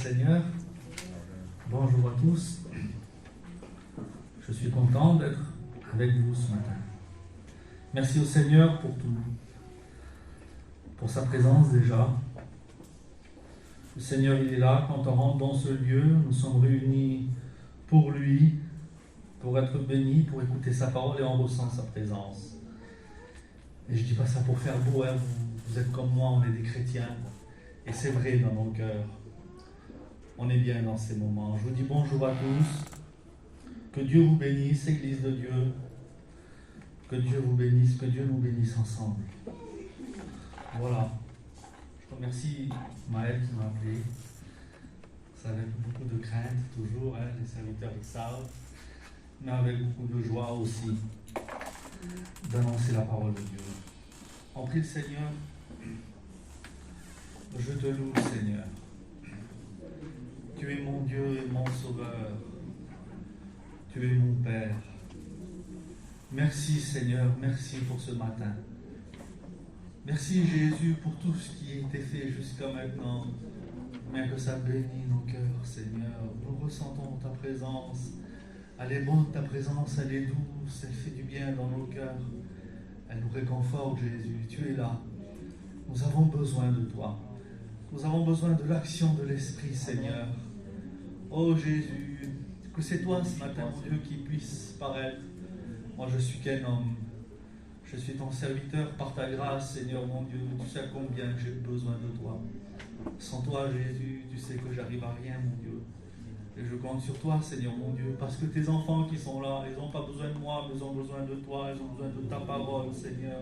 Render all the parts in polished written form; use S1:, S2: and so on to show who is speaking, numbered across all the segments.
S1: Seigneur. Bonjour à tous. Je suis content d'être avec vous ce matin. Merci au Seigneur pour tout. Pour sa présence déjà. Le Seigneur, il est là quand on rentre dans ce lieu. Nous sommes réunis pour lui, pour être bénis, pour écouter sa parole et on ressent sa présence. Et je ne dis pas ça pour faire beau, hein. Vous êtes comme moi, on est des chrétiens. Et c'est vrai dans nos cœurs. On est bien dans ces moments. Je vous dis bonjour à tous. Que Dieu vous bénisse, Église de Dieu. Que Dieu vous bénisse, que Dieu nous bénisse ensemble. Voilà. Je remercie Maël qui m'a appelé. Ça avec beaucoup de crainte, toujours, hein, les serviteurs le savent, mais avec beaucoup de joie aussi d'annoncer la parole de Dieu. On prie le Seigneur. Je te loue, Seigneur. Tu es mon Dieu et mon Sauveur. Tu es mon Père. Merci, Seigneur, merci pour ce matin. Merci, Jésus, pour tout ce qui a été fait jusqu'à maintenant. Bien que ça bénisse nos cœurs, Seigneur. Nous ressentons ta présence. Elle est bonne, ta présence, elle est douce, elle fait du bien dans nos cœurs. Elle nous réconforte, Jésus. Tu es là. Nous avons besoin de toi. Nous avons besoin de l'action de l'Esprit, Seigneur. Oh Jésus, que c'est toi ce matin, mon Dieu, qui puisse paraître. Moi, je suis qu'un homme. Je suis ton serviteur par ta grâce, Seigneur, mon Dieu. Tu sais combien j'ai besoin de toi. Sans toi, Jésus, tu sais que j'arrive à rien, mon Dieu. Et je compte sur toi, Seigneur, mon Dieu, parce que tes enfants qui sont là, ils n'ont pas besoin de moi, mais ils ont besoin de toi, ils ont besoin de ta parole, Seigneur.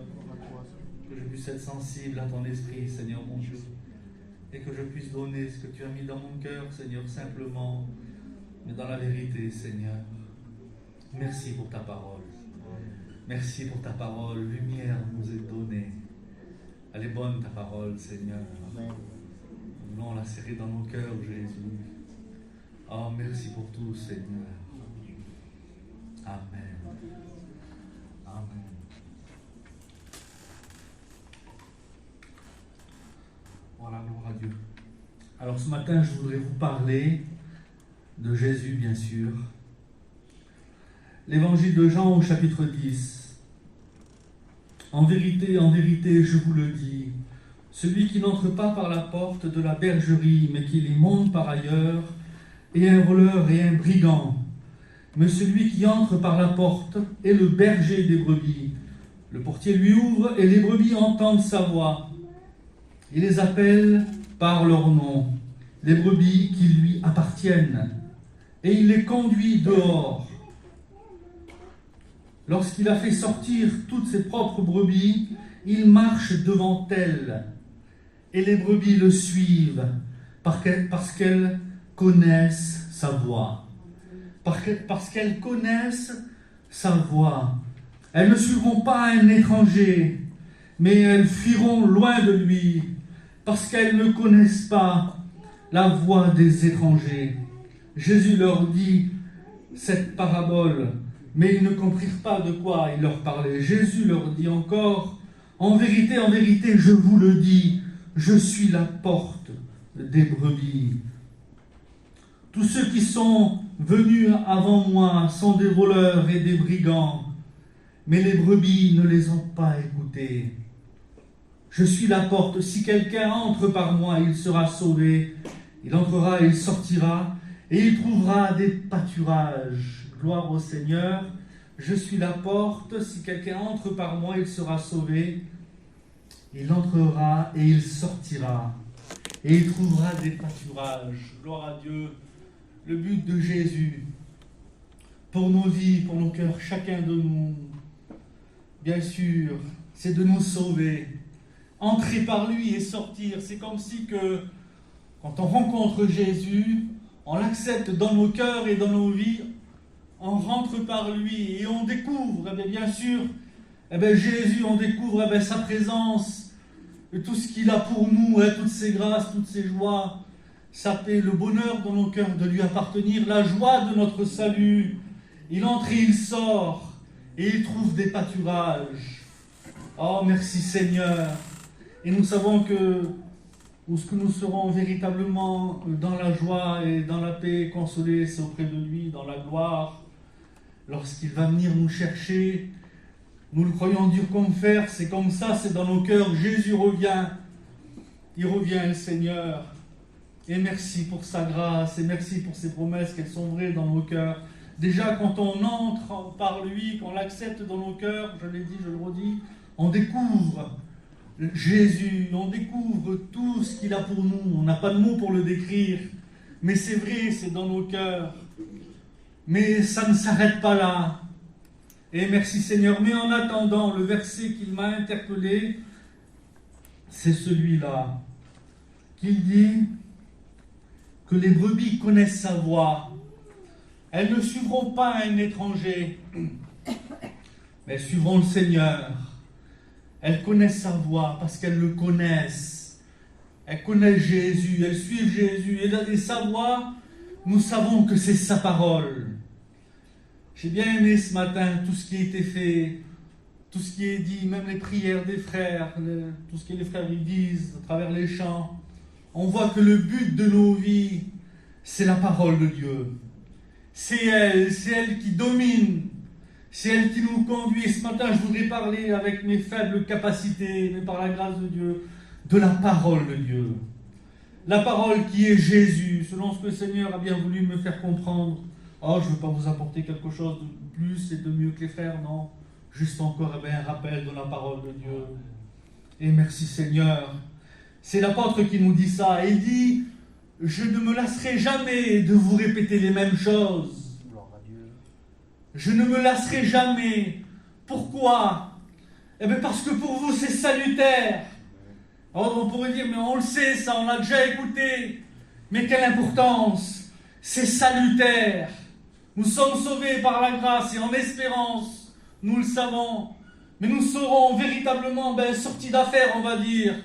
S1: Que je puisse être sensible à ton esprit, Seigneur, mon Dieu. Et que je puisse donner ce que tu as mis dans mon cœur, Seigneur, simplement, mais dans la vérité, Seigneur. Merci pour ta parole. Merci pour ta parole. Lumière nous est donnée. Elle est bonne, ta parole, Seigneur. Nous voulons la serrer dans nos cœurs, Jésus. Oh, merci pour tout, Seigneur. Amen. Amen. Voilà, gloire à Dieu. Alors ce matin, je voudrais vous parler de Jésus, bien sûr. L'évangile de Jean au chapitre 10. En vérité, je vous le dis, celui qui n'entre pas par la porte de la bergerie, mais qui y monte par ailleurs, est un voleur et un brigand. Mais celui qui entre par la porte est le berger des brebis. Le portier lui ouvre et les brebis entendent sa voix. Il les appelle par leur nom, les brebis qui lui appartiennent, et il les conduit dehors. Lorsqu'il a fait sortir toutes ses propres brebis, il marche devant elles, et les brebis le suivent, parce qu'elles connaissent sa voix. Parce qu'elles connaissent sa voix. Elles ne suivront pas un étranger, mais elles fuiront loin de lui, parce qu'elles ne connaissent pas la voix des étrangers. Jésus leur dit cette parabole, mais ils ne comprirent pas de quoi il leur parlait. Jésus leur dit encore, en vérité, je vous le dis, je suis la porte des brebis. Tous ceux qui sont venus avant moi sont des voleurs et des brigands, mais les brebis ne les ont pas écoutés. Je suis la porte, si quelqu'un entre par moi, il sera sauvé. Il entrera et il sortira, et il trouvera des pâturages. Gloire au Seigneur. Je suis la porte, si quelqu'un entre par moi, il sera sauvé. Il entrera et il sortira, et il trouvera des pâturages. Gloire à Dieu. Le but de Jésus, pour nos vies, pour nos cœurs, chacun de nous, bien sûr, c'est de nous sauver. Entrer par lui et sortir, c'est comme si que, quand on rencontre Jésus, on l'accepte dans nos cœurs et dans nos vies, on rentre par lui et on découvre, bien sûr, Jésus, on découvre sa présence, et tout ce qu'il a pour nous, toutes ses grâces, toutes ses joies, sa paix, le bonheur dans nos cœurs de lui appartenir, la joie de notre salut. Il entre et il sort, et il trouve des pâturages. Oh, merci Seigneur. Et nous savons que où ce que nous serons véritablement dans la joie et dans la paix, consolés, c'est auprès de lui, dans la gloire. Lorsqu'il va venir nous chercher, nous le croyons dur comme fer, c'est comme ça, c'est dans nos cœurs. Jésus revient, il revient le Seigneur. Et merci pour sa grâce, et merci pour ses promesses, qu'elles sont vraies dans nos cœurs. Déjà, quand on entre par lui, qu'on l'accepte dans nos cœurs, je l'ai dit, je le redis, on découvre Jésus, on découvre tout ce qu'il a pour nous. On n'a pas de mots pour le décrire, mais c'est vrai, c'est dans nos cœurs. Mais ça ne s'arrête pas là. Et merci Seigneur. Mais en attendant, le verset qu'il m'a interpellé, c'est celui-là, qu'il dit que les brebis connaissent sa voix. Elles ne suivront pas un étranger, mais elles suivront le Seigneur. Elles connaissent sa voix parce qu'elles le connaissent. Elles connaissent Jésus, elles suivent Jésus. Et sa voix, nous savons que c'est sa parole. J'ai bien aimé ce matin tout ce qui a été fait, tout ce qui est dit, même les prières des frères, tout ce que les frères lui disent à travers les chants. On voit que le but de nos vies, c'est la parole de Dieu. C'est elle qui domine. C'est elle qui nous conduit. Et ce matin, je voudrais parler avec mes faibles capacités, mais par la grâce de Dieu, de la parole de Dieu. La parole qui est Jésus, selon ce que le Seigneur a bien voulu me faire comprendre. Oh, je ne veux pas vous apporter quelque chose de plus et de mieux que les frères, non. Juste encore un rappel de la parole de Dieu. Et merci Seigneur. C'est l'apôtre qui nous dit ça. Et il dit, je ne me lasserai jamais de vous répéter les mêmes choses. Je ne me lasserai jamais. Pourquoi? Eh bien parce que pour vous c'est salutaire. Alors on pourrait dire, mais on le sait ça, on l'a déjà écouté. Mais quelle importance? C'est salutaire. Nous sommes sauvés par la grâce et en espérance, nous le savons. Mais nous serons véritablement sortis d'affaire, on va dire,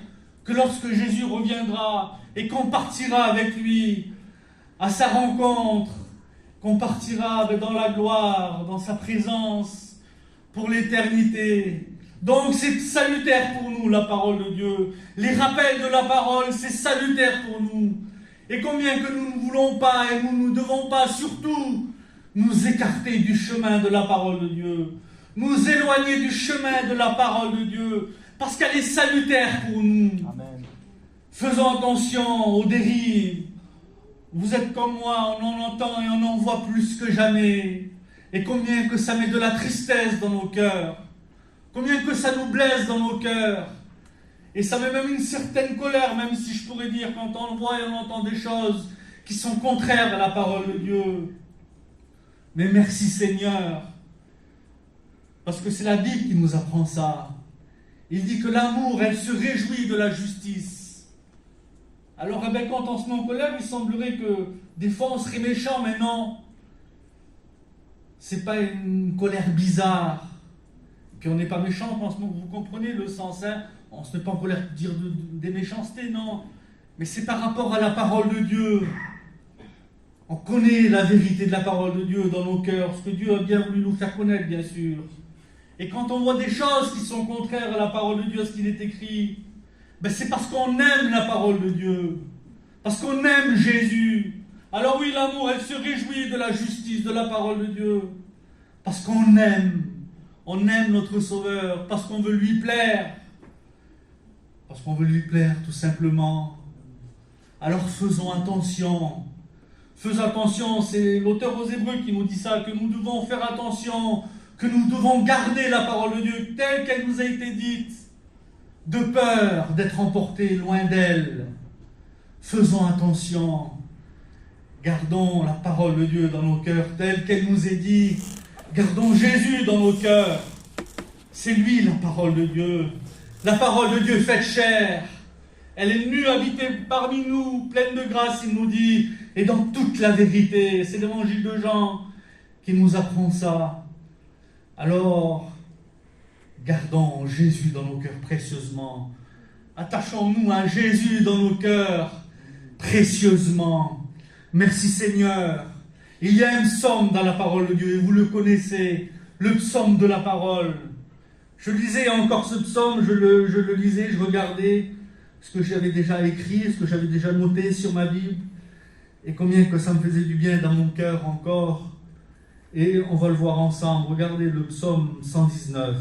S1: que lorsque Jésus reviendra et qu'on partira avec lui à sa rencontre, qu'on partira dans la gloire, dans sa présence, pour l'éternité. Donc c'est salutaire pour nous, la parole de Dieu. Les rappels de la parole, c'est salutaire pour nous. Et combien que nous ne voulons pas, et nous ne devons pas surtout nous écarter du chemin de la parole de Dieu, nous éloigner du chemin de la parole de Dieu, parce qu'elle est salutaire pour nous. Amen. Faisons attention aux dérives. Vous êtes comme moi, on en entend et on en voit plus que jamais. Et combien que ça met de la tristesse dans nos cœurs. Combien que ça nous blesse dans nos cœurs. Et ça met même une certaine colère, même si je pourrais dire, quand on voit et on entend des choses qui sont contraires à la parole de Dieu. Mais merci Seigneur. Parce que c'est la Bible qui nous apprend ça. Il dit que l'amour, elle se réjouit de la justice. Alors quand on se met en colère, il semblerait que des fois on serait méchant, mais non. C'est pas une colère bizarre. Et puis on n'est pas méchant, vous comprenez le sens, hein? On ne se met pas en colère pour dire des méchancetés, non. Mais c'est par rapport à la parole de Dieu. On connaît la vérité de la parole de Dieu dans nos cœurs, ce que Dieu a bien voulu nous faire connaître, bien sûr. Et quand on voit des choses qui sont contraires à la parole de Dieu, à ce qu'il est écrit, c'est parce qu'on aime la parole de Dieu, parce qu'on aime Jésus. Alors oui, l'amour, elle se réjouit de la justice, de la parole de Dieu, parce qu'on aime notre Sauveur, parce qu'on veut lui plaire, tout simplement. Alors faisons attention, c'est l'auteur aux Hébreux qui nous dit ça, que nous devons faire attention, que nous devons garder la parole de Dieu telle qu'elle nous a été dite, de peur d'être emportés loin d'elle. Faisons attention, gardons la parole de Dieu dans nos cœurs telle qu'elle nous est dite, gardons Jésus dans nos cœurs. C'est lui la parole de Dieu, la parole de Dieu faite chair. Elle est venue habiter parmi nous, pleine de grâce, il nous dit, et dans toute la vérité. C'est l'évangile de Jean qui nous apprend ça. Alors, gardons Jésus dans nos cœurs précieusement. Attachons-nous à Jésus dans nos cœurs précieusement. Merci Seigneur. Il y a un psaume dans la parole de Dieu, et vous le connaissez, le psaume de la parole. Je lisais encore ce psaume, je le lisais, je regardais. ce que j'avais déjà écrit, ce que j'avais déjà noté sur ma Bible, et combien que ça me faisait du bien dans mon cœur encore. Et on va le voir ensemble. Regardez le psaume 119.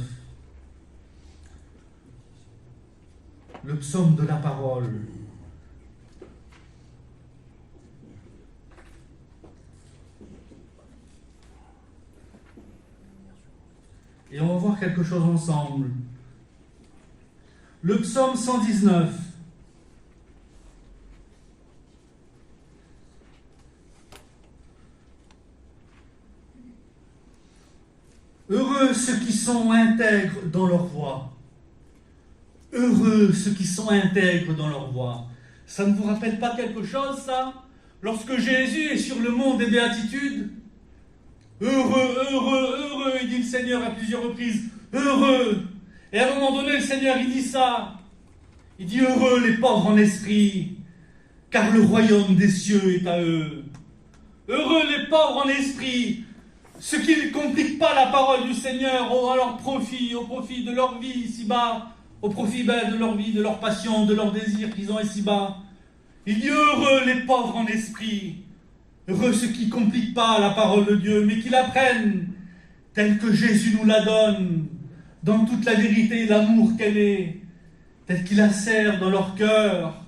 S1: Le psaume de la parole. Et on va voir quelque chose ensemble. Le psaume 119. Heureux ceux qui sont intègres dans leur voie. Heureux ceux qui sont intègres dans leur voie. Ça ne vous rappelle pas quelque chose, ça? Lorsque Jésus est sur le mont des béatitudes, heureux, heureux, heureux, il dit le Seigneur à plusieurs reprises, heureux. Et à un moment donné, le Seigneur, il dit ça. Il dit, heureux les pauvres en esprit, car le royaume des cieux est à eux. Heureux les pauvres en esprit, ceux qui ne compliquent pas la parole du Seigneur à leur profit, au profit de leur vie ici-bas, au profit de leur vie, de leur passion, de leurs désirs qu'ils ont ici-bas. Il dit heureux les pauvres en esprit, heureux ceux qui ne compliquent pas la parole de Dieu, mais qui l'apprennent telle que Jésus nous la donne, dans toute la vérité et l'amour qu'elle est, telle qu'il la sert dans leur cœur,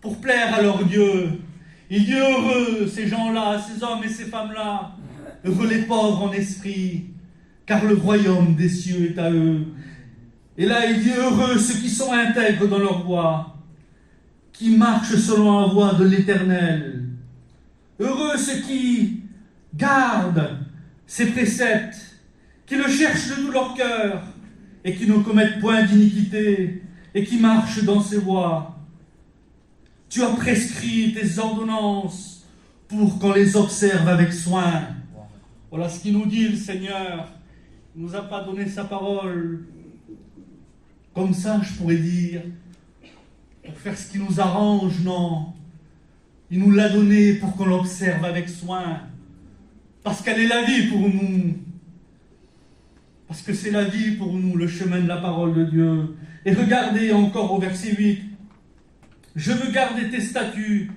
S1: pour plaire à leur Dieu. Il dit heureux ces gens-là, ces hommes et ces femmes-là, heureux les pauvres en esprit, car le royaume des cieux est à eux. Et là, il dit heureux ceux qui sont intègres dans leur voie, qui marchent selon la voie de l'Éternel. Heureux ceux qui gardent ses préceptes, qui le cherchent de tout leur cœur, et qui ne commettent point d'iniquité, et qui marchent dans ses voies. Tu as prescrit tes ordonnances pour qu'on les observe avec soin. Voilà ce qu'il nous dit le Seigneur. Il ne nous a pas donné sa parole comme ça, je pourrais dire, pour faire ce qui nous arrange, non. Il nous l'a donné pour qu'on l'observe avec soin, parce qu'elle est la vie pour nous, parce que c'est la vie pour nous, le chemin de la parole de Dieu. Et regardez encore au verset 8, « Je veux garder tes statuts,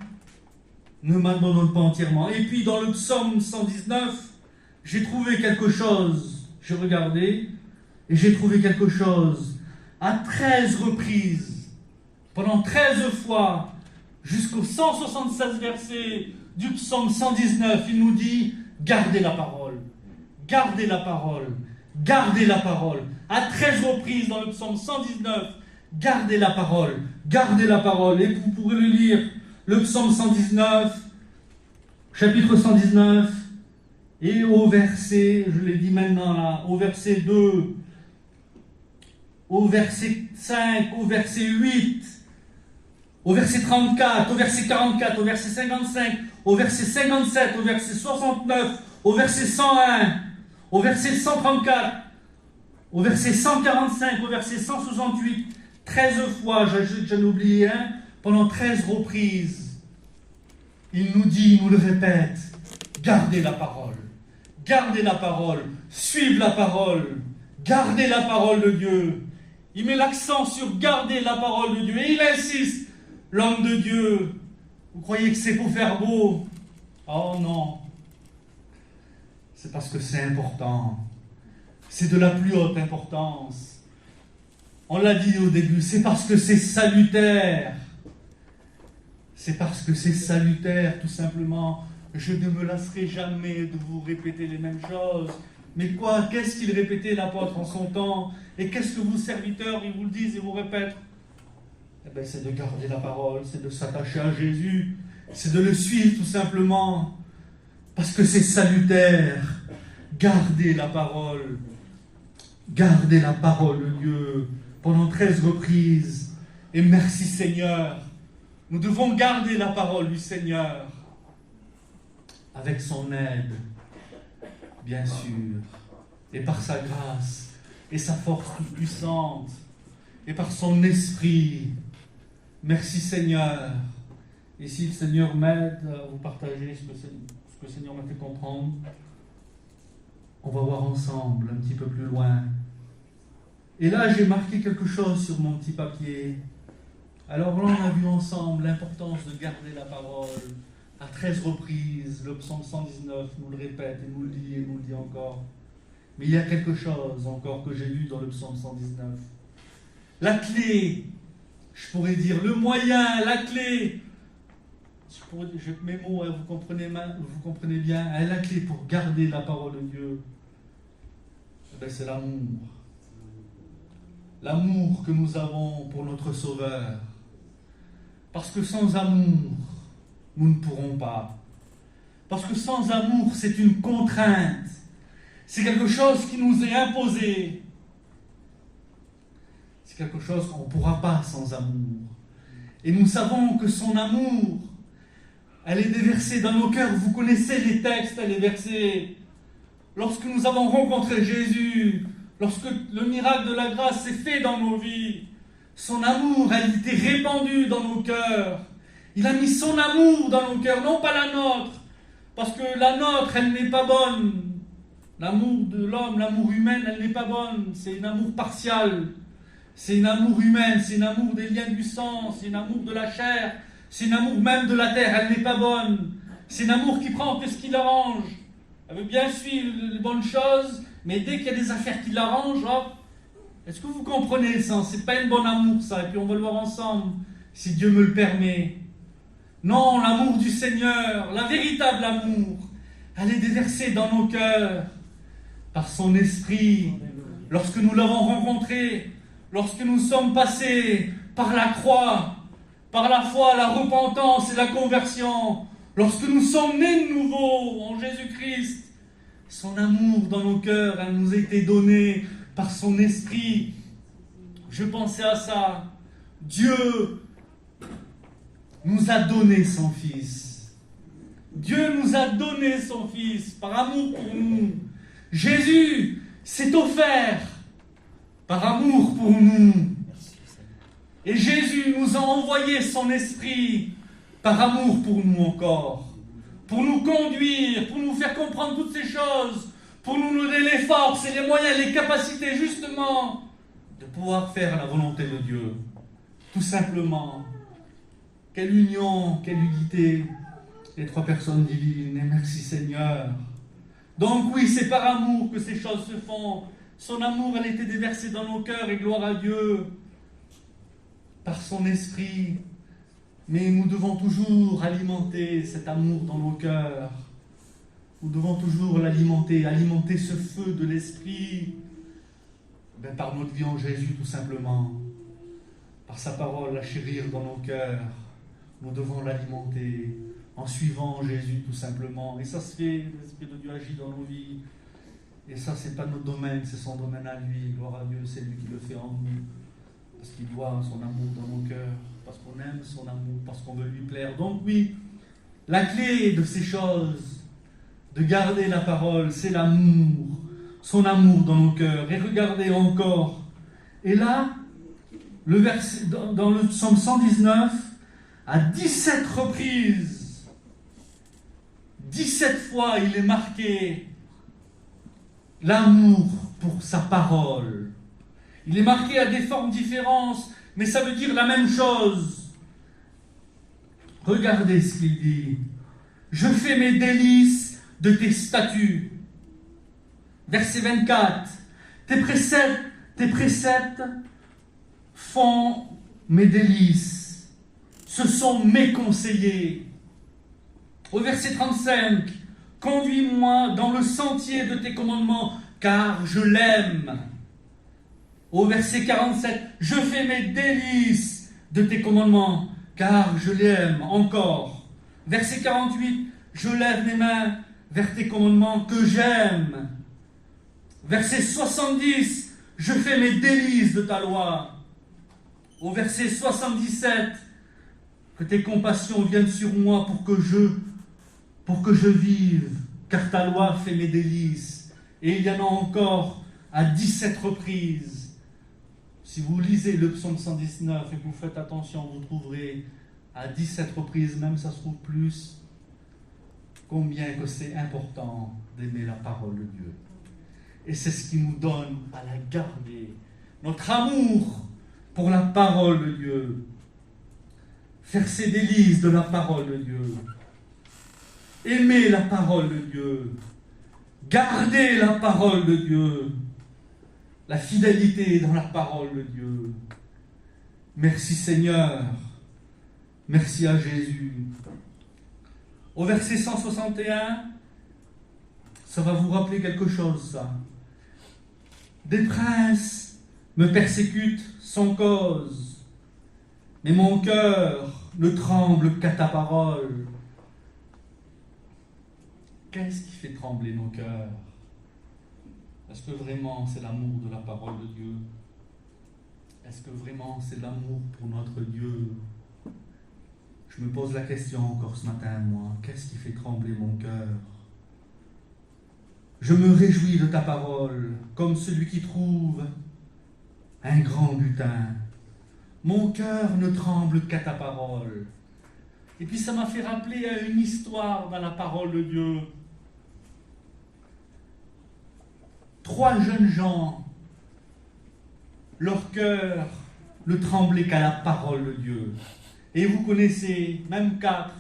S1: ne m'abandonne pas entièrement. » Et puis dans le psaume 119, j'ai trouvé quelque chose, j'ai regardé, et j'ai trouvé quelque chose. À 13 reprises, pendant 13 fois, jusqu'au 176 verset du psaume 119, il nous dit « Gardez la parole, gardez la parole, gardez la parole. » À 13 reprises dans le psaume 119, gardez la parole, gardez la parole. Et vous pourrez le lire, le psaume 119, chapitre 119, et au verset, je l'ai dit maintenant là, au verset 2, au verset 5, au verset 8, au verset 34, au verset 44, au verset 55, au verset 57, au verset 69, au verset 101, au verset 134, au verset 145, au verset 168, 13 fois, j'en ai oublié un, pendant 13 reprises, il nous dit, il nous le répète, gardez la parole, suivez la parole, gardez la parole de Dieu. Il met l'accent sur garder la parole de Dieu. Et il insiste, l'homme de Dieu, vous croyez que c'est pour faire beau? Oh non. C'est parce que c'est important. C'est de la plus haute importance. On l'a dit au début, c'est parce que c'est salutaire. C'est parce que c'est salutaire, tout simplement. Je ne me lasserai jamais de vous répéter les mêmes choses. Mais quoi, qu'est-ce qu'il répétait l'apôtre en son temps? Et qu'est-ce que vous, serviteurs, ils vous le disent et vous répètent? Eh bien, c'est de garder la parole, c'est de s'attacher à Jésus, c'est de le suivre tout simplement, parce que c'est salutaire. Gardez la parole de Dieu pendant 13 reprises. Et merci Seigneur, nous devons garder la parole du Seigneur avec son aide, bien sûr, et par sa grâce, et sa force toute puissante, et par son esprit. Merci Seigneur. Et si le Seigneur m'aide à vous partager ce que le Seigneur m'a fait comprendre, on va voir ensemble un petit peu plus loin. Et là, j'ai marqué quelque chose sur mon petit papier. Alors là, on a vu ensemble l'importance de garder la parole à 13 reprises. Le psaume 119 nous le répète et nous le dit et nous le dit encore. Mais il y a quelque chose encore que j'ai lu dans le psaume 119. La clé, je pourrais dire, le moyen, la clé. Mes mots, vous comprenez bien. La clé pour garder la parole de Dieu, c'est l'amour. L'amour que nous avons pour notre Sauveur. Parce que sans amour, nous ne pourrons pas. Parce que sans amour, c'est une contrainte. C'est quelque chose qui nous est imposé. C'est quelque chose qu'on ne pourra pas sans amour. Et nous savons que son amour, elle est déversée dans nos cœurs. Vous connaissez les textes, elle est versée. Lorsque nous avons rencontré Jésus, lorsque le miracle de la grâce s'est fait dans nos vies, son amour a été répandu dans nos cœurs. Il a mis son amour dans nos cœurs, non pas la nôtre. Parce que la nôtre, elle n'est pas bonne. L'amour de l'homme, l'amour humain, elle n'est pas bonne. C'est un amour partial. C'est un amour humain, c'est un amour des liens du sang, c'est un amour de la chair, c'est un amour même de la terre, elle n'est pas bonne. C'est un amour qui prend que ce qui l'arrange. Elle veut bien suivre les bonnes choses, mais dès qu'il y a des affaires qui l'arrangent, hop. Est-ce que vous comprenez ça? C'est pas un bon amour ça, et puis on va le voir ensemble, si Dieu me le permet. Non, l'amour du Seigneur, la véritable amour, elle est déversée dans nos cœurs, par son esprit. Lorsque nous l'avons rencontré, lorsque nous sommes passés par la croix, par la foi, la repentance et la conversion, lorsque nous sommes nés de nouveau en Jésus-Christ, son amour dans nos cœurs, elle nous a été donnée par son esprit. Je pensais à ça. Dieu nous a donné son Fils. Dieu nous a donné son Fils par amour pour nous. Jésus s'est offert par amour pour nous. Et Jésus nous a envoyé son esprit par amour pour nous encore. Pour nous conduire, pour nous faire comprendre toutes ces choses, pour nous donner les forces et les moyens, les capacités justement de pouvoir faire la volonté de Dieu. Tout simplement. Quelle union, quelle unité, les trois personnes divines. Et merci Seigneur. Donc oui, c'est par amour que ces choses se font. Son amour, elle était déversée dans nos cœurs et gloire à Dieu. Par son esprit. Mais nous devons toujours alimenter cet amour dans nos cœurs. Nous devons toujours l'alimenter, alimenter ce feu de l'esprit. Par notre vie en Jésus tout simplement. Par sa parole, la chérir dans nos cœurs. Nous devons l'alimenter en suivant Jésus tout simplement. Et ça se fait, l'Esprit de Dieu agit dans nos vies. Et ça, c'est pas notre domaine, c'est son domaine à lui. Gloire à Dieu, c'est lui qui le fait en nous. Parce qu'il voit son amour dans nos cœurs, parce qu'on aime son amour, parce qu'on veut lui plaire. Donc oui, la clé de ces choses, de garder la parole, c'est l'amour, son amour dans nos cœurs. Et regardez encore. Et là, le verset, dans le psaume 119, à 17 reprises, 17 fois, il est marqué l'amour pour sa parole. Il est marqué à des formes différentes, mais ça veut dire la même chose. Regardez ce qu'il dit. Je fais mes délices de tes statuts. Verset 24. Tes préceptes font mes délices. Ce sont mes conseillers. Au verset 35. Conduis-moi dans le sentier de tes commandements, car je l'aime. Au verset 47, je fais mes délices de tes commandements, car je l'aime encore. Verset 48, je lève mes mains vers tes commandements que j'aime. Verset 70, je fais mes délices de ta loi. Au verset 77, que tes compassions viennent sur moi pour que je vive, car ta loi fait mes délices. Et il y en a encore à 17 reprises. Si vous lisez le psaume 119 et que vous faites attention, vous trouverez à 17 reprises, même ça se trouve plus, combien que c'est important d'aimer la parole de Dieu. Et c'est ce qui nous donne à la garder. Notre amour pour la parole de Dieu. faire ses délices de la parole de Dieu, aimer la parole de Dieu, garder la parole de Dieu, la fidélité dans la parole de Dieu. Merci Seigneur, merci à Jésus. Au verset 161, ça va vous rappeler quelque chose, ça. Des princes me persécutent sans cause, mais mon cœur ne tremble qu'à ta parole. Qu'est-ce qui fait trembler nos cœurs? Est-ce que vraiment c'est l'amour de la parole de Dieu? Est-ce que vraiment c'est l'amour pour notre Dieu? Je me pose la question encore ce matin, moi. Qu'est-ce qui fait trembler mon cœur? Je me réjouis de ta parole, comme celui qui trouve un grand butin. Mon cœur ne tremble qu'à ta parole. Et puis ça m'a fait rappeler à une histoire dans la parole de Dieu. 3 jeunes gens, leur cœur ne tremblait qu'à la parole de Dieu. Et vous connaissez, même 4,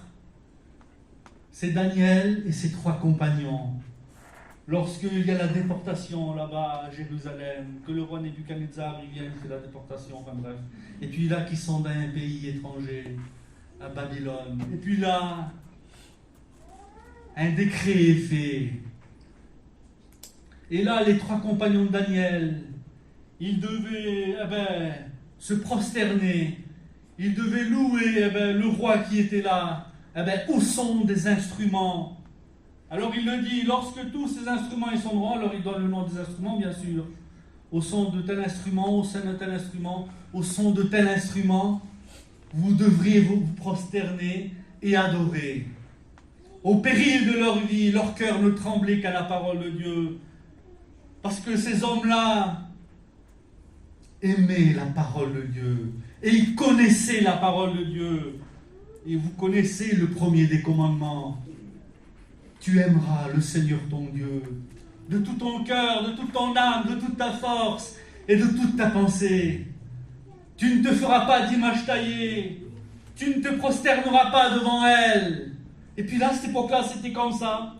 S1: c'est Daniel et ses 3 compagnons. Lorsqu'il y a la déportation là-bas à Jérusalem, que le roi Nebuchadnezzar il vient, il fait la déportation, enfin bref. Et puis là, qui sont dans un pays étranger, à Babylone. Et puis là, un décret est fait. Et là, les 3 compagnons de Daniel, ils devaient se prosterner. Ils devaient louer le roi qui était là, au son des instruments. Alors il le dit, lorsque tous ces instruments ils sont droits, alors il donne le nom des instruments, bien sûr. Au son de tel instrument, au son de tel instrument, au son de tel instrument, vous devriez vous prosterner et adorer. Au péril de leur vie, leur cœur ne tremblait qu'à la parole de Dieu. Parce que ces hommes-là aimaient la parole de Dieu. Et ils connaissaient la parole de Dieu. Et vous connaissez le premier des commandements. Tu aimeras le Seigneur ton Dieu de tout ton cœur, de toute ton âme, de toute ta force et de toute ta pensée. Tu ne te feras pas d'image taillée. Tu ne te prosterneras pas devant elle. Et puis là, à cette époque-là, c'était comme ça.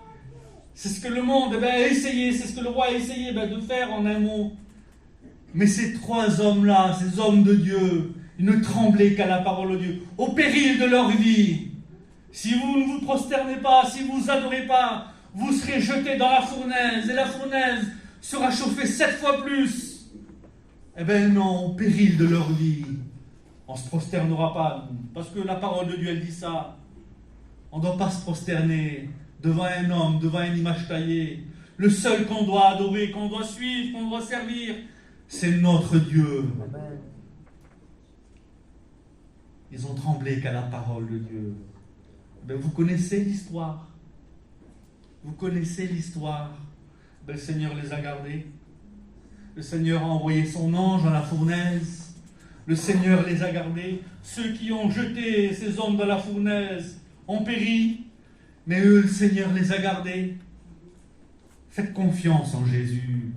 S1: C'est ce que le monde a essayé, c'est ce que le roi a essayé de faire en un mot. Mais ces 3 hommes-là, ces hommes de Dieu, ils ne tremblaient qu'à la parole de Dieu, au péril de leur vie. Si vous ne vous prosternez pas, si vous adorez pas, vous serez jetés dans la fournaise, et la fournaise sera chauffée 7 fois plus. Eh bien non, au péril de leur vie, on ne se prosternera pas, nous, parce que la parole de Dieu, elle dit ça. On ne doit pas se prosterner devant un homme, devant une image taillée. Le seul qu'on doit adorer, qu'on doit suivre, qu'on doit servir, c'est notre Dieu. Amen. Ils ont tremblé qu'à la parole de Dieu. Ben, vous connaissez l'histoire. Vous connaissez l'histoire. Ben, le Seigneur les a gardés. Le Seigneur a envoyé son ange dans la fournaise. Le Seigneur les a gardés. Ceux qui ont jeté ces hommes dans la fournaise ont péri. Mais eux, le Seigneur les a gardés. Faites confiance en Jésus.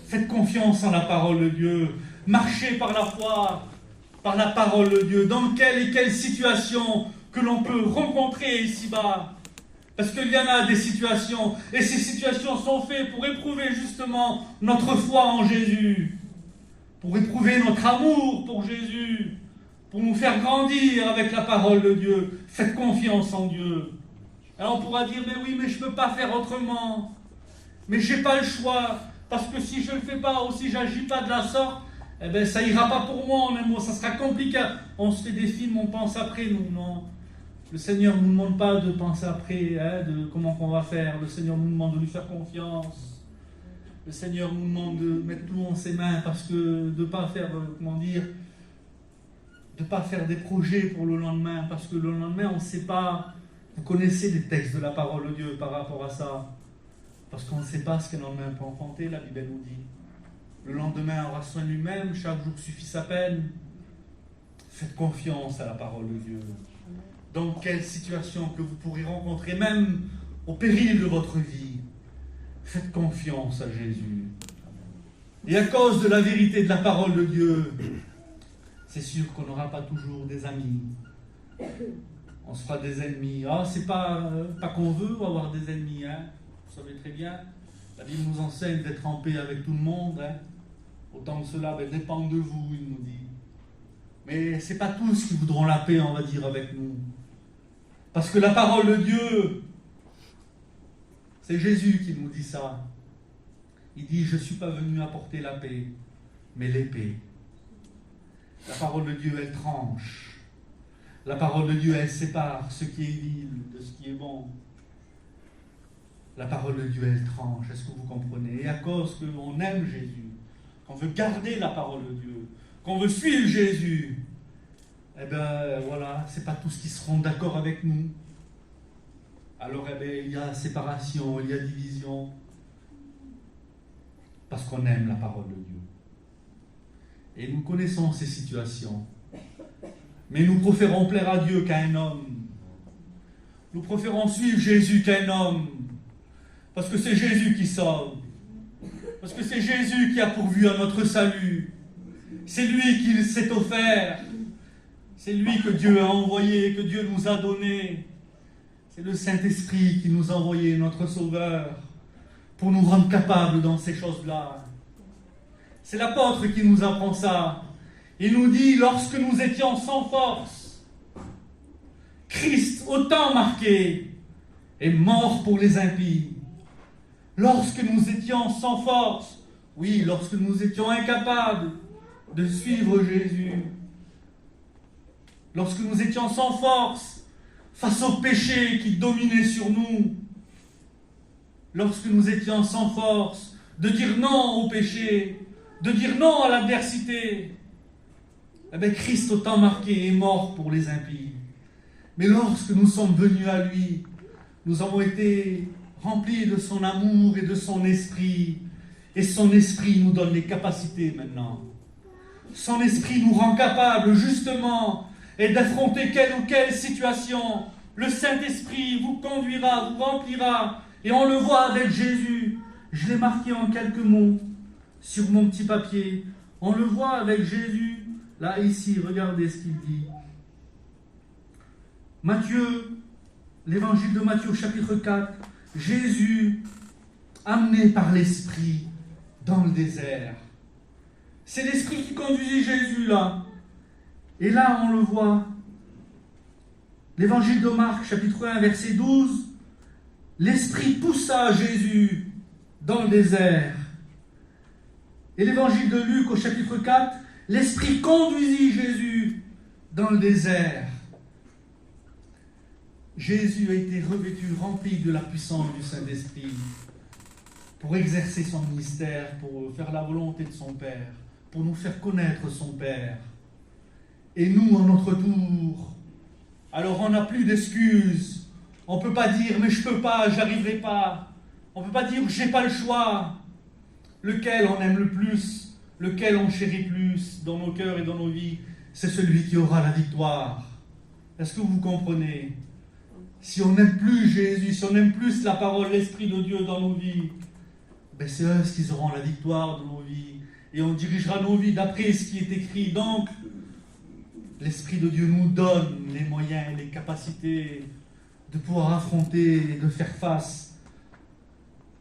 S1: Faites confiance en la parole de Dieu. Marchez par la foi, par la parole de Dieu. Dans quelle situation que l'on peut rencontrer ici-bas. Parce qu'il y en a des situations, et ces situations sont faites pour éprouver justement notre foi en Jésus, pour éprouver notre amour pour Jésus, pour nous faire grandir avec la parole de Dieu. Faites confiance en Dieu. Alors on pourra dire, mais oui, mais je ne peux pas faire autrement. Mais je n'ai pas le choix, parce que si je ne le fais pas ou si je n'agis pas de la sorte, eh bien ça ira pas pour moi en un mot, ça sera compliqué. On se fait des films, on pense après, nous, non. Le Seigneur ne nous demande pas de penser après, de comment on va faire. Le Seigneur nous demande de lui faire confiance. Le Seigneur nous demande de mettre tout en ses mains, parce que de ne pas faire, de pas faire des projets pour le lendemain, parce que le lendemain, on ne sait pas. Vous connaissez les textes de la parole de Dieu par rapport à ça. Parce qu'on ne sait pas ce que le lendemain peut enfanter, la Bible nous dit. Le lendemain aura soin de lui-même, chaque jour suffit sa peine. Faites confiance à la parole de Dieu. Dans quelle situation que vous pourrez rencontrer, même au péril de votre vie, faites confiance à Jésus. Et à cause de la vérité de la parole de Dieu, c'est sûr qu'on n'aura pas toujours des amis. On se fera des ennemis. Ah, c'est pas qu'on veut avoir des ennemis, hein. Vous savez très bien. La Bible nous enseigne d'être en paix avec tout le monde, hein. Autant que cela dépend de vous, il nous dit. Mais c'est pas tous qui voudront la paix, on va dire, avec nous. Parce que la parole de Dieu, c'est Jésus qui nous dit ça. Il dit, je ne suis pas venu apporter la paix, mais l'épée. La parole de Dieu, elle tranche. La parole de Dieu, elle sépare ce qui est vil de ce qui est bon. La parole de Dieu, elle tranche. Est-ce que vous comprenez? Et à cause qu'on aime Jésus, qu'on veut garder la parole de Dieu, qu'on veut suivre Jésus, eh bien voilà, c'est pas tous qui seront d'accord avec nous. Alors eh bien, il y a séparation, il y a division, parce qu'on aime la parole de Dieu. Et nous connaissons ces situations. Mais nous préférons plaire à Dieu qu'à un homme. Nous préférons suivre Jésus qu'un homme. Parce que c'est Jésus qui sauve. Parce que c'est Jésus qui a pourvu à notre salut. C'est lui qui s'est offert. C'est lui que Dieu a envoyé, que Dieu nous a donné. C'est le Saint-Esprit qui nous a envoyé, notre Sauveur, pour nous rendre capables dans ces choses-là. C'est l'apôtre qui nous apprend ça. Il nous dit, lorsque nous étions sans force, Christ, autant marqué, est mort pour les impies. Lorsque nous étions sans force, oui, lorsque nous étions incapables de suivre Jésus, lorsque nous étions sans force face au péché qui dominait sur nous, lorsque nous étions sans force de dire non au péché, de dire non à l'adversité, eh bien, Christ, autant marqué, est mort pour les impies. Mais lorsque nous sommes venus à lui, nous avons été remplis de son amour et de son esprit. Et son esprit nous donne les capacités maintenant. Son esprit nous rend capables, justement, et d'affronter quelle ou quelle situation. Le Saint-Esprit vous conduira, vous remplira. Et on le voit avec Jésus. Je l'ai marqué en quelques mots sur mon petit papier. On le voit avec Jésus. Là, ici, regardez ce qu'il dit. Matthieu, l'évangile de Matthieu, chapitre 4. Jésus, amené par l'Esprit dans le désert. C'est l'Esprit qui conduisit Jésus, là. Et là, on le voit. L'évangile de Marc, chapitre 1, verset 12. L'Esprit poussa Jésus dans le désert. Et l'évangile de Luc, au chapitre 4, l'Esprit conduisit Jésus dans le désert. Jésus a été revêtu, rempli de la puissance du Saint-Esprit pour exercer son ministère, pour faire la volonté de son Père, pour nous faire connaître son Père. Et nous, en notre tour, alors on n'a plus d'excuses. On ne peut pas dire « mais je ne peux pas, je n'arriverai pas ». On ne peut pas dire « j'ai pas le choix ». Lequel on aime le plus, lequel on chérit plus dans nos cœurs et dans nos vies, c'est celui qui aura la victoire. Est-ce que vous comprenez? Si on n'aime plus Jésus, si on n'aime plus la parole, l'Esprit de Dieu dans nos vies, ben c'est eux qui auront la victoire dans nos vies. Et on dirigera nos vies d'après ce qui est écrit. Donc, l'Esprit de Dieu nous donne les moyens et les capacités de pouvoir affronter et de faire face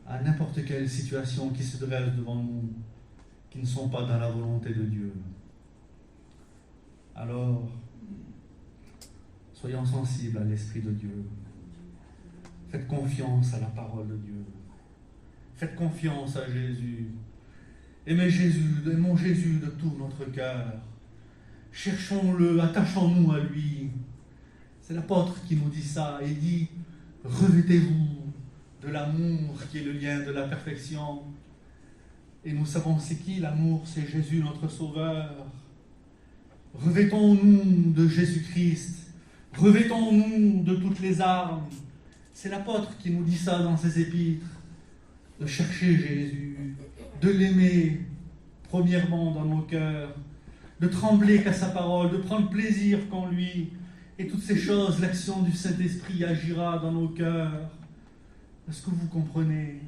S1: à n'importe quelle situation qui se dresse devant nous, qui ne sont pas dans la volonté de Dieu. Alors, soyons sensibles à l'Esprit de Dieu. Faites confiance à la parole de Dieu. Faites confiance à Jésus. Aimez Jésus, aimons Jésus de tout notre cœur. Cherchons-le, attachons-nous à lui. C'est l'apôtre qui nous dit ça. Il dit, revêtez-vous de l'amour qui est le lien de la perfection. Et nous savons c'est qui l'amour, c'est Jésus notre Sauveur. Revêtons-nous de Jésus-Christ. Revêtons-nous de toutes les armes. C'est l'apôtre qui nous dit ça dans ses épîtres. De chercher Jésus, de l'aimer premièrement dans nos cœurs, de trembler qu'à sa parole, de prendre plaisir qu'en lui. Et toutes ces choses, l'action du Saint-Esprit agira dans nos cœurs. Est-ce que vous comprenez?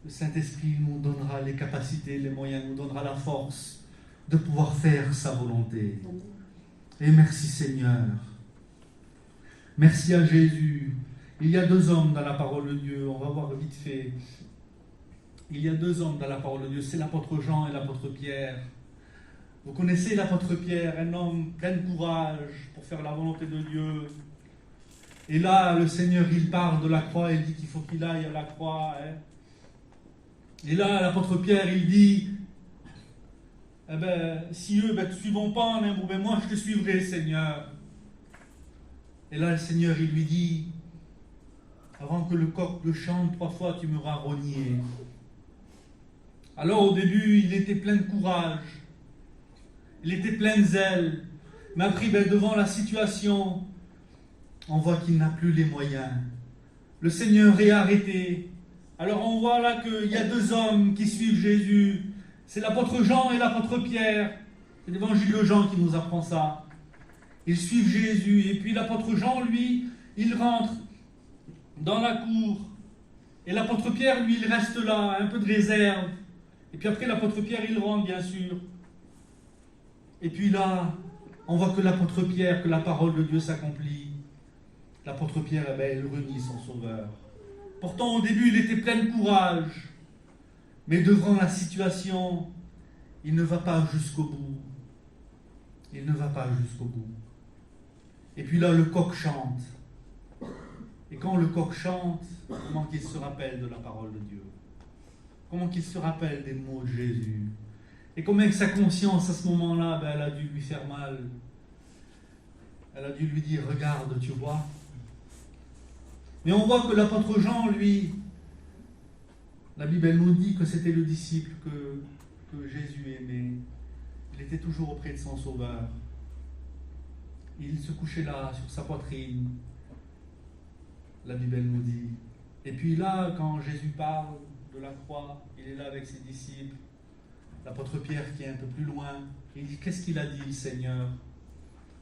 S1: Le Saint-Esprit nous donnera les capacités, les moyens, nous donnera la force de pouvoir faire sa volonté. Et merci Seigneur. Merci à Jésus. Il y a deux hommes dans la parole de Dieu, on va voir vite fait. Il y a deux hommes dans la parole de Dieu, c'est l'apôtre Jean et l'apôtre Pierre. Vous connaissez l'apôtre Pierre, un homme plein de courage pour faire la volonté de Dieu. Et là, le Seigneur, il parle de la croix, il dit qu'il faut qu'il aille à la croix. Et là, l'apôtre Pierre, il dit, si eux ne te suivront pas, moi je te suivrai, Seigneur. Et là, le Seigneur, il lui dit, avant que le coq ne chante 3 fois, tu m'auras renié. Alors au début, il était plein de courage, il était plein de zèle, mais après, devant la situation, on voit qu'il n'a plus les moyens. Le Seigneur est arrêté. Alors on voit là qu'il y a deux hommes qui suivent Jésus. C'est l'apôtre Jean et l'apôtre Pierre. C'est l'évangile de Jean qui nous apprend ça. Ils suivent Jésus. Et puis l'apôtre Jean, lui, il rentre dans la cour. Et l'apôtre Pierre, lui, il reste là, un peu de réserve. Et puis après, l'apôtre Pierre, il rentre, bien sûr. Et puis là, on voit que l'apôtre Pierre, que la parole de Dieu s'accomplit. L'apôtre Pierre, il renie son sauveur. Pourtant, au début, il était plein de courage. Mais devant la situation, il ne va pas jusqu'au bout. Il ne va pas jusqu'au bout. Et puis là, le coq chante. Et quand le coq chante, comment qu'il se rappelle de la parole de Dieu? Comment qu'il se rappelle des mots de Jésus? Et combien que sa conscience, à ce moment-là, elle a dû lui faire mal. Elle a dû lui dire, regarde, tu vois. Mais on voit que l'apôtre Jean, lui, la Bible elle nous dit que c'était le disciple que Jésus aimait. Il était toujours auprès de son Sauveur. Il se couchait là, sur sa poitrine. La Bible elle nous dit. Et puis là, quand Jésus parle de la croix, il est là avec ses disciples. L'apôtre Pierre qui est un peu plus loin, il dit, qu'est-ce qu'il a dit le Seigneur?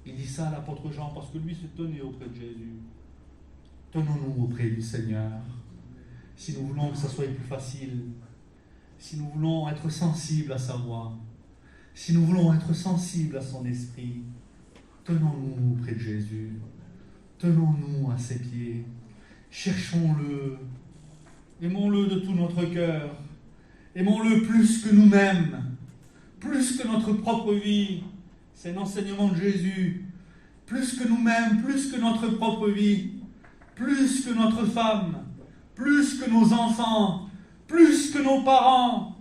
S1: Il dit ça à l'apôtre Jean parce que lui se tenait auprès de Jésus. Tenons-nous auprès du Seigneur. Si nous voulons que ça soit plus facile, si nous voulons être sensibles à sa voix, si nous voulons être sensibles à son esprit, tenons-nous auprès de Jésus. Tenons-nous à ses pieds. Cherchons-le. Aimons-le de tout notre cœur. Aimons-le plus que nous-mêmes, plus que notre propre vie. C'est l'enseignement de Jésus. Plus que nous-mêmes, plus que notre propre vie, plus que notre femme, plus que nos enfants, plus que nos parents.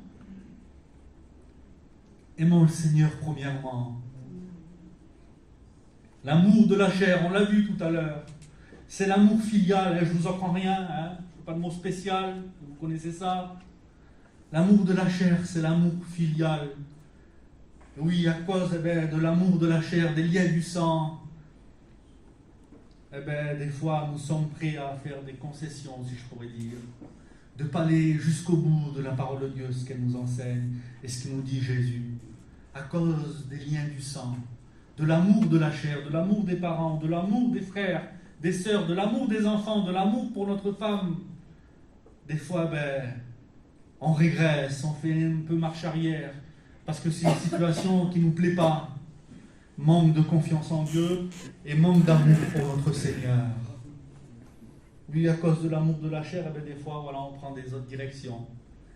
S1: Aimons le Seigneur premièrement. L'amour de la chair, on l'a vu tout à l'heure, c'est l'amour filial, je ne vous apprends rien, pas de mot spécial, vous connaissez ça. L'amour de la chair, c'est l'amour filial. Oui, à cause de l'amour de la chair, des liens du sang, des fois nous sommes prêts à faire des concessions, si je pourrais dire, de ne pas aller jusqu'au bout de la parole de Dieu, ce qu'elle nous enseigne et ce qu'il nous dit Jésus, à cause des liens du sang, de l'amour de la chair, de l'amour des parents, de l'amour des frères, des sœurs, de l'amour des enfants, de l'amour pour notre femme. Des fois, on régresse, on fait un peu marche arrière, parce que c'est une situation qui ne nous plaît pas. Manque de confiance en Dieu et manque d'amour pour notre Seigneur. Oui, à cause de l'amour de la chair, des fois, on prend des autres directions.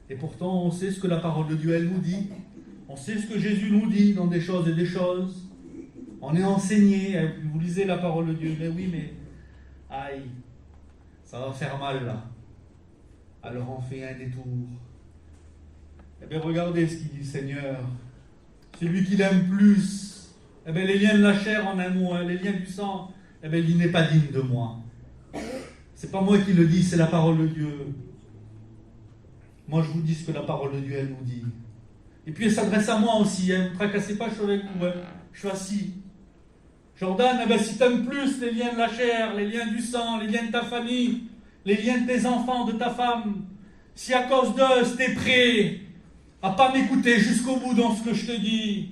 S1: Et pourtant, on sait ce que la parole de Dieu, elle nous dit. On sait ce que Jésus nous dit dans des choses et des choses. On est enseigné, vous lisez la parole de Dieu, mais oui, mais aïe, ça va faire mal là. Alors on fait un détour. Regardez ce qu'il dit le Seigneur. Celui qui l'aime plus, les liens de la chair en un mot, les liens du sang, il n'est pas digne de moi. C'est pas moi qui le dis, c'est la parole de Dieu. Moi je vous dis ce que la parole de Dieu elle nous dit. Et puis elle s'adresse à moi aussi, ne me tracassez pas, je suis avec vous, je suis assis. Jordan, si tu aimes plus les liens de la chair, les liens du sang, les liens de ta famille, les liens de tes enfants, de ta femme, si à cause d'eux, t'es prêt à pas m'écouter jusqu'au bout dans ce que je te dis,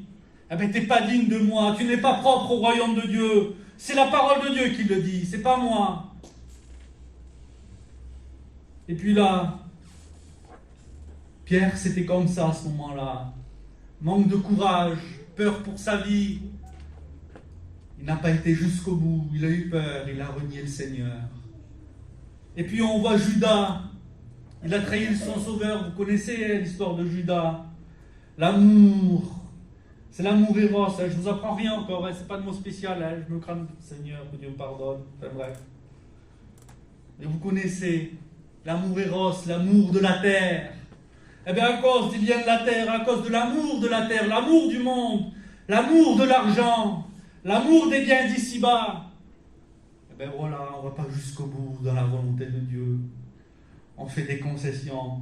S1: t'es pas digne de moi, tu n'es pas propre au royaume de Dieu. C'est la parole de Dieu qui le dit, c'est pas moi. Et puis là, Pierre, c'était comme ça à ce moment-là. Manque de courage, peur pour sa vie. Il n'a pas été jusqu'au bout, il a eu peur, il a renié le Seigneur. Et puis on voit Judas, il a trahi son sauveur, vous connaissez l'histoire de Judas. L'amour, c'est l'amour éros, je ne vous apprends rien encore, c'est pas de mot spécial, je me crame, Seigneur, que Dieu me pardonne, enfin bref. Mais vous connaissez l'amour éros, l'amour de la terre. Eh bien à cause du bien de la terre, à cause de l'amour de la terre, l'amour du monde, l'amour de l'argent, l'amour des biens d'ici-bas, eh bien voilà, on ne va pas jusqu'au bout dans la volonté de Dieu. On fait des concessions.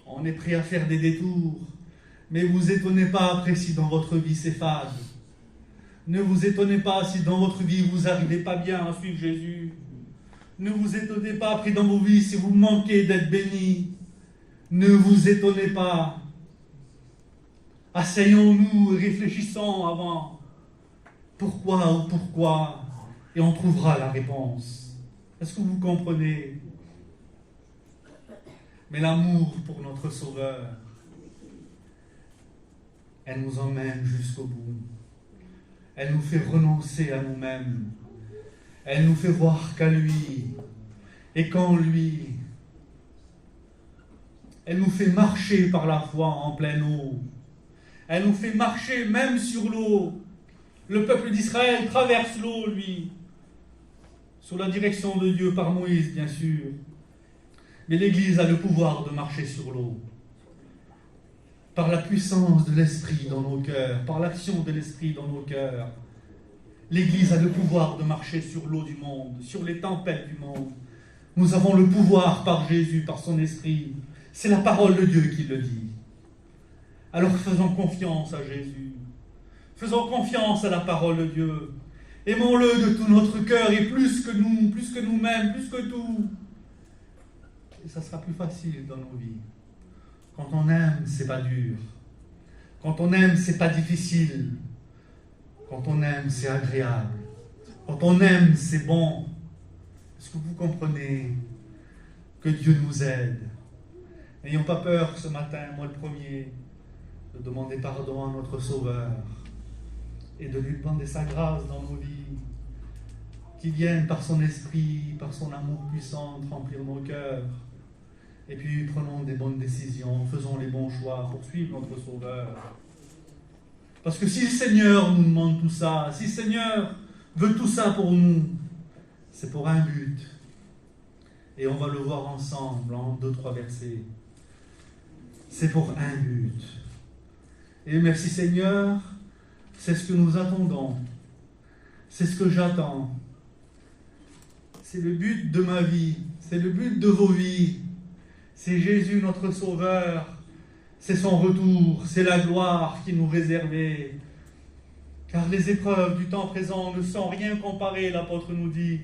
S1: On est prêt à faire des détours. Mais ne vous étonnez pas après si dans votre vie c'est fade. Ne vous étonnez pas si dans votre vie vous n'arrivez pas bien à suivre Jésus. Ne vous étonnez pas après dans vos vies si vous manquez d'être bénis. Ne vous étonnez pas. Asseyons-nous et réfléchissons avant. Pourquoi? Et on trouvera la réponse. Est-ce que vous comprenez? Mais l'amour pour notre Sauveur, elle nous emmène jusqu'au bout. Elle nous fait renoncer à nous-mêmes. Elle nous fait voir qu'à lui et qu'en lui. Elle nous fait marcher par la foi en pleine eau. Elle nous fait marcher même sur l'eau. Le peuple d'Israël traverse l'eau, lui, sous la direction de Dieu par Moïse, bien sûr. Mais l'Église a le pouvoir de marcher sur l'eau. Par la puissance de l'Esprit dans nos cœurs, par l'action de l'Esprit dans nos cœurs. L'Église a le pouvoir de marcher sur l'eau du monde, sur les tempêtes du monde. Nous avons le pouvoir par Jésus, par son Esprit. C'est la parole de Dieu qui le dit. Alors faisons confiance à Jésus. Faisons confiance à la parole de Dieu. Aimons-le de tout notre cœur et plus que nous, plus que nous-mêmes, plus que tout. Et ça sera plus facile dans nos vies. Quand on aime, c'est pas dur. Quand on aime, c'est pas difficile. Quand on aime, c'est agréable. Quand on aime, c'est bon. Est-ce que vous comprenez que Dieu nous aide? N'ayons pas peur ce matin, moi le premier, de demander pardon à notre Sauveur et de lui demander sa grâce dans nos vies, qui vienne par son esprit, par son amour puissant, remplir nos cœurs. Et puis prenons des bonnes décisions, faisons les bons choix pour suivre notre Sauveur. Parce que si le Seigneur nous demande tout ça, si le Seigneur veut tout ça pour nous, c'est pour un but. Et on va le voir ensemble en 2-3 versets. C'est pour un but. Et merci Seigneur, c'est ce que nous attendons. C'est ce que j'attends. C'est le but de ma vie. C'est le but de vos vies. C'est Jésus notre Sauveur. C'est son retour. C'est la gloire qui nous réservait. Car les épreuves du temps présent ne sont rien comparées, l'apôtre nous dit,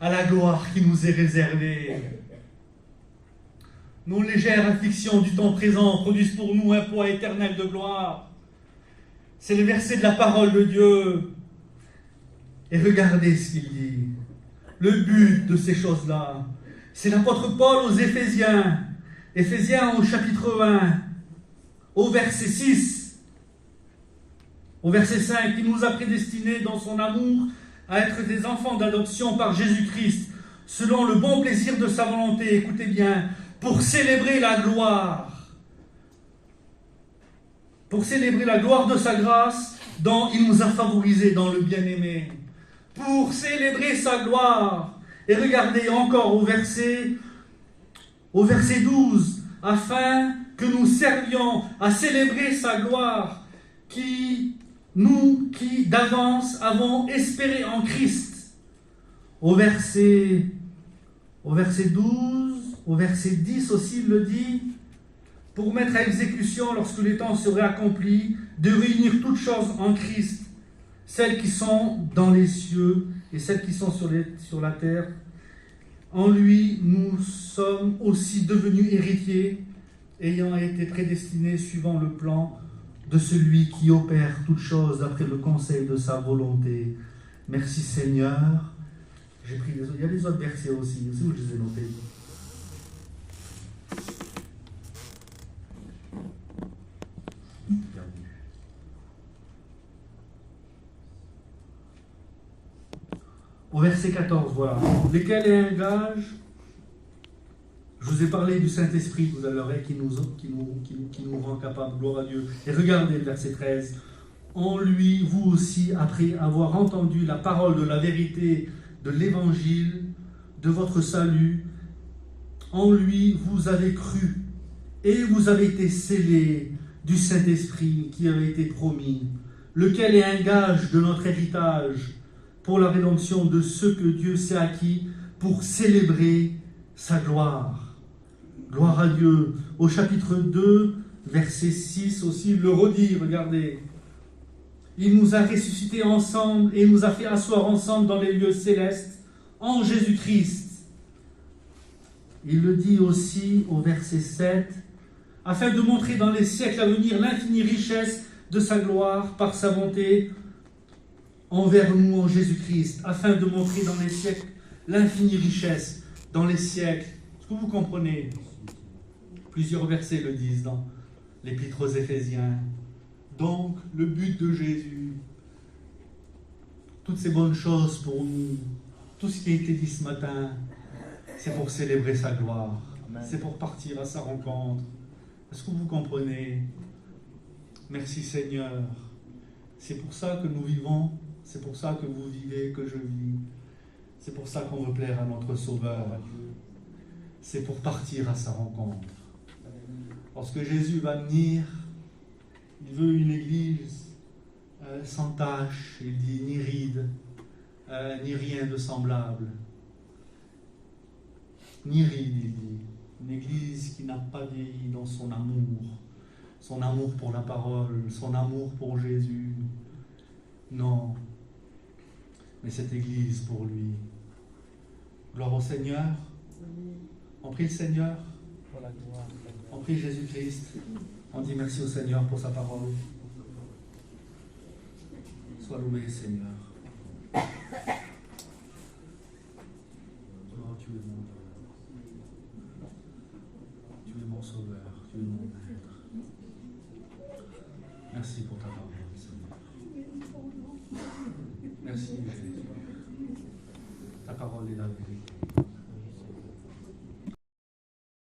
S1: à la gloire qui nous est réservée. Nos légères afflictions du temps présent produisent pour nous un poids éternel de gloire. C'est le verset de la parole de Dieu. Et regardez ce qu'il dit. Le but de ces choses-là, c'est l'apôtre Paul aux Éphésiens. Éphésiens au chapitre 1, au verset 6, au verset 5, il nous a prédestinés dans son amour à être des enfants d'adoption par Jésus-Christ, selon le bon plaisir de sa volonté, écoutez bien, pour célébrer la gloire de sa grâce dont il nous a favorisés dans le bien-aimé, pour célébrer sa gloire. Et regardez encore au verset 12, afin que nous servions à célébrer sa gloire, nous qui d'avance avons espéré en Christ. Au verset 12, au verset 10 aussi, il le dit, pour mettre à exécution, lorsque les temps seraient accomplis, de réunir toutes choses en Christ, celles qui sont dans les cieux et celles qui sont sur la terre. En lui, nous sommes aussi devenus héritiers, ayant été prédestinés suivant le plan de celui qui opère toutes choses d'après le conseil de sa volonté. Merci Seigneur. J'ai pris les autres. Il y a les autres versets aussi où je les ai notés. Au verset 14, voilà. Lesquels est un gage? Je vous ai parlé du Saint-Esprit tout à l'heure, qui nous rend capables, gloire à Dieu. Et regardez le verset 13. En lui, vous aussi, après avoir entendu la parole de la vérité de l'Évangile, de votre salut, en lui, vous avez cru et vous avez été scellés du Saint-Esprit qui avait été promis, lequel est un gage de notre héritage pour la rédemption de ceux que Dieu s'est acquis pour célébrer sa gloire. Gloire à Dieu. Au chapitre 2, verset 6 aussi, il le redit, regardez. Il nous a ressuscités ensemble et nous a fait asseoir ensemble dans les lieux célestes en Jésus-Christ. Il le dit aussi au verset 7, afin de montrer dans les siècles à venir l'infinie richesse de sa gloire par sa bonté envers nous en Jésus-Christ, afin de montrer dans les siècles l'infinie richesse dans les siècles. Est-ce que vous comprenez? Plusieurs versets le disent dans l'Épître aux Éphésiens. Donc, le but de Jésus, toutes ces bonnes choses pour nous, tout ce qui a été dit ce matin, c'est pour célébrer sa gloire. Amen. C'est pour partir à sa rencontre. Est-ce que vous comprenez? Merci Seigneur. C'est pour ça que nous vivons, c'est pour ça que vous vivez, que je vis. C'est pour ça qu'on veut plaire à notre Sauveur. C'est pour partir à sa rencontre. Lorsque Jésus va venir, il veut une église sans tache, il dit ni ride, ni rien de semblable. Ni ride, il dit. Une église qui n'a pas vieilli dans son amour pour la parole, son amour pour Jésus. Non, mais cette église pour lui. Gloire au Seigneur. On prie le Seigneur. On prie Jésus-Christ. On dit merci au Seigneur pour sa parole. Sois loué, Seigneur. Oh, tu es mon Dieu. Tu es mon Sauveur. Tu es mon Maître. Merci pour ta parole, Seigneur. Merci, Jésus. Ta parole est la vérité.